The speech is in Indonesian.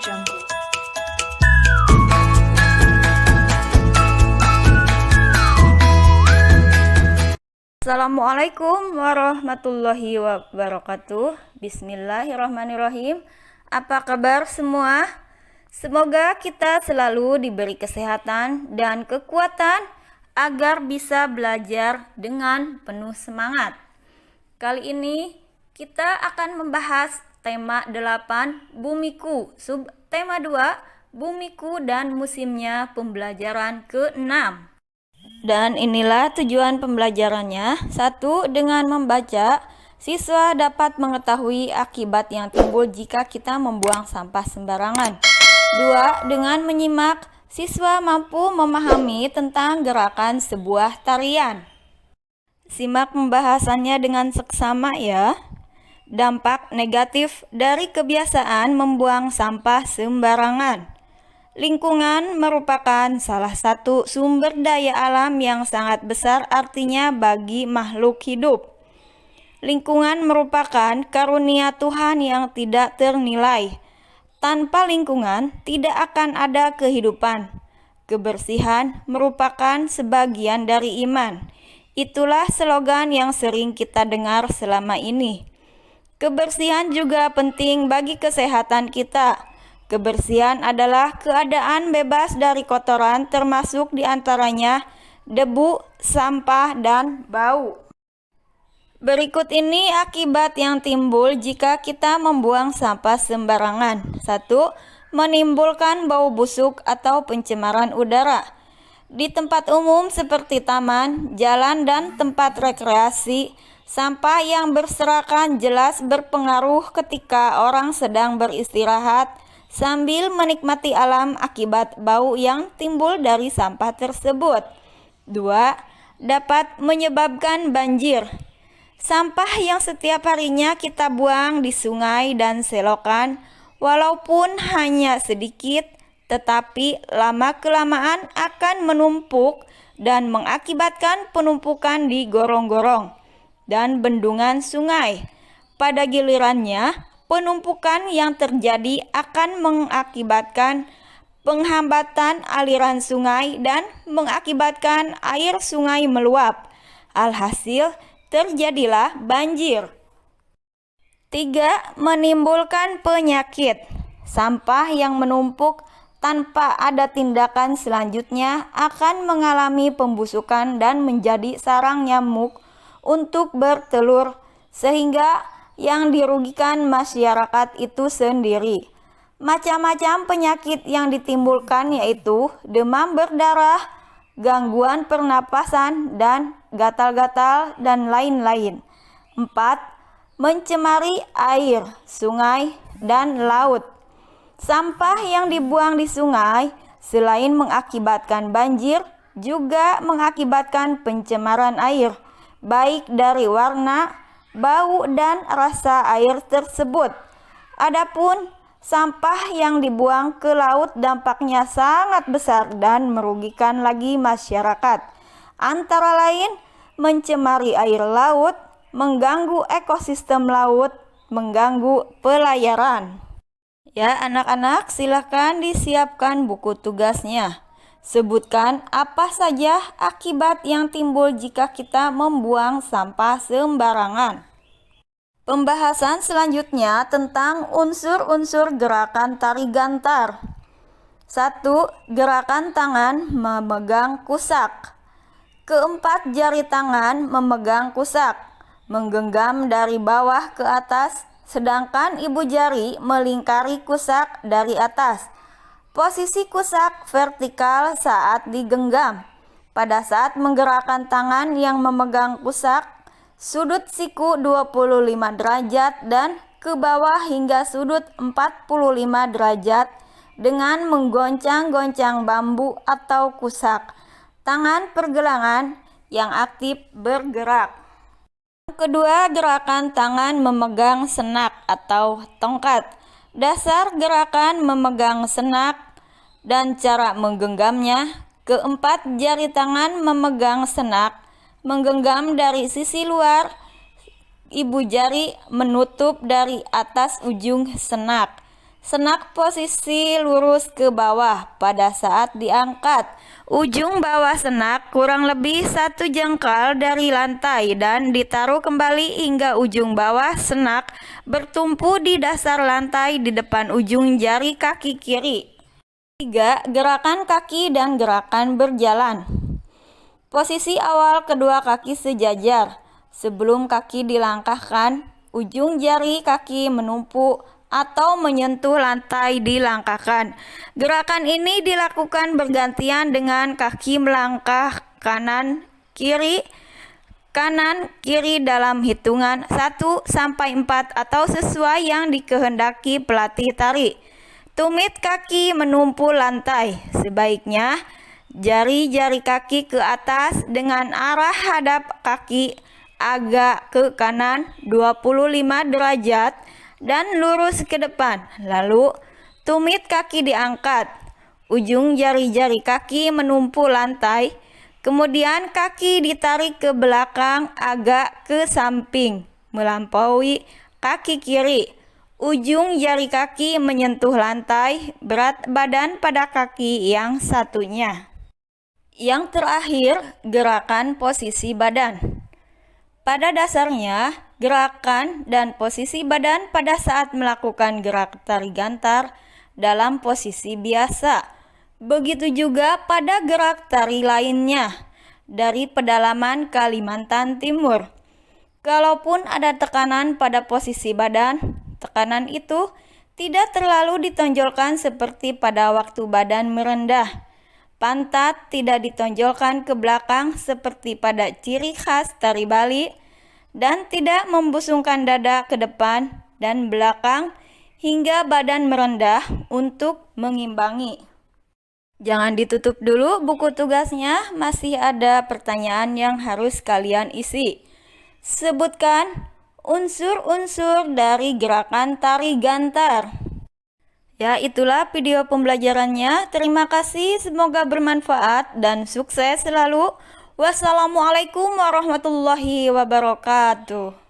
Jungle. Assalamualaikum warahmatullahi wabarakatuh. Bismillahirrahmanirrahim. Apa kabar semua? Semoga kita selalu diberi kesehatan dan kekuatan agar bisa belajar dengan penuh semangat. Kali ini kita akan membahas tema 8 Bumiku, subtema 2 Bumiku dan musimnya pembelajaran ke-6. Dan inilah tujuan pembelajarannya. 1. Dengan membaca, siswa dapat mengetahui akibat yang timbul jika kita membuang sampah sembarangan. 2. Dengan menyimak, siswa mampu memahami tentang gerakan sebuah tarian. Simak pembahasannya dengan seksama ya. Dampak negatif dari kebiasaan membuang sampah sembarangan. Lingkungan merupakan salah satu sumber daya alam yang sangat besar artinya bagi makhluk hidup. Lingkungan merupakan karunia Tuhan yang tidak ternilai. Tanpa lingkungan tidak akan ada kehidupan. Kebersihan merupakan sebagian dari iman. Itulah slogan yang sering kita dengar selama ini. Kebersihan juga penting bagi kesehatan kita. Kebersihan adalah keadaan bebas dari kotoran termasuk diantaranya debu, sampah, dan bau. Berikut ini akibat yang timbul jika kita membuang sampah sembarangan. 1. Menimbulkan bau busuk atau pencemaran udara. Di tempat umum seperti taman, jalan, dan tempat rekreasi, sampah yang berserakan jelas berpengaruh ketika orang sedang beristirahat sambil menikmati alam akibat bau yang timbul dari sampah tersebut. 2. Dapat menyebabkan banjir. Sampah yang setiap harinya kita buang di sungai dan selokan, walaupun hanya sedikit, tetapi lama-kelamaan akan menumpuk dan mengakibatkan penumpukan di gorong-gorong dan bendungan sungai. Pada gilirannya, penumpukan yang terjadi akan mengakibatkan penghambatan aliran sungai dan mengakibatkan air sungai meluap. Alhasil, terjadilah banjir. 3. Menimbulkan penyakit. Sampah yang menumpuk tanpa ada tindakan selanjutnya akan mengalami pembusukan dan menjadi sarang nyamuk untuk bertelur, sehingga yang dirugikan masyarakat itu sendiri. Macam-macam penyakit yang ditimbulkan yaitu demam berdarah, gangguan pernapasan, dan gatal-gatal, dan lain-lain. 4. Mencemari air, sungai, dan laut. Sampah yang dibuang di sungai selain mengakibatkan banjir, juga mengakibatkan pencemaran air, baik dari warna, bau, dan rasa air tersebut. Adapun sampah yang dibuang ke laut dampaknya sangat besar dan merugikan lagi masyarakat. Antara lain mencemari air laut, mengganggu ekosistem laut, mengganggu pelayaran. Ya anak-anak, silakan disiapkan buku tugasnya. Sebutkan apa saja akibat yang timbul jika kita membuang sampah sembarangan. Pembahasan selanjutnya tentang unsur-unsur gerakan tari gantar. 1. Gerakan tangan memegang kusak. Keempat jari tangan memegang kusak, menggenggam dari bawah ke atas, sedangkan ibu jari melingkari kusak dari atas. Posisi kusak vertikal saat digenggam. Pada saat menggerakkan tangan yang memegang kusak, sudut siku 25 derajat dan ke bawah hingga sudut 45 derajat dengan menggoncang-goncang bambu atau kusak. Tangan pergelangan yang aktif bergerak. Kedua, gerakan tangan memegang senak atau tongkat. Dasar gerakan memegang senak dan cara menggenggamnya. Keempat jari tangan memegang senak, menggenggam dari sisi luar, ibu jari menutup dari atas ujung senak. Senak posisi lurus ke bawah pada saat diangkat. Ujung bawah senak kurang lebih 1 jengkal dari lantai dan ditaruh kembali hingga ujung bawah senak bertumpu di dasar lantai di depan ujung jari kaki kiri. 3. Gerakan kaki dan gerakan berjalan. Posisi awal kedua kaki sejajar. Sebelum kaki dilangkahkan, ujung jari kaki menumpuk atau menyentuh lantai dilangkahkan. Gerakan ini dilakukan bergantian dengan kaki melangkah kanan kiri dalam hitungan 1 sampai 4 atau sesuai yang dikehendaki pelatih tari. Tumit kaki menumpu lantai. Sebaiknya jari-jari kaki ke atas dengan arah hadap kaki agak ke kanan 25 derajat dan lurus ke depan. Lalu tumit kaki diangkat. Ujung jari-jari kaki menumpu lantai. Kemudian kaki ditarik ke belakang agak ke samping melampaui kaki kiri. Ujung jari kaki menyentuh lantai, berat badan pada kaki yang satunya. Yang terakhir, gerakan posisi badan. Pada dasarnya, gerakan dan posisi badan pada saat melakukan gerak tari gantar dalam posisi biasa. Begitu juga pada gerak tari lainnya dari pedalaman Kalimantan Timur. Kalaupun ada tekanan pada posisi badan, tekanan itu tidak terlalu ditonjolkan seperti pada waktu badan merendah. Pantat tidak ditonjolkan ke belakang seperti pada ciri khas tari Bali dan tidak membusungkan dada ke depan dan belakang hingga badan merendah untuk mengimbangi. Jangan ditutup dulu buku tugasnya, masih ada pertanyaan yang harus kalian isi. Sebutkan unsur-unsur dari gerakan tari gantar. Ya, itulah video pembelajarannya. Terima kasih, semoga bermanfaat dan sukses selalu. Wassalamualaikum warahmatullahi wabarakatuh.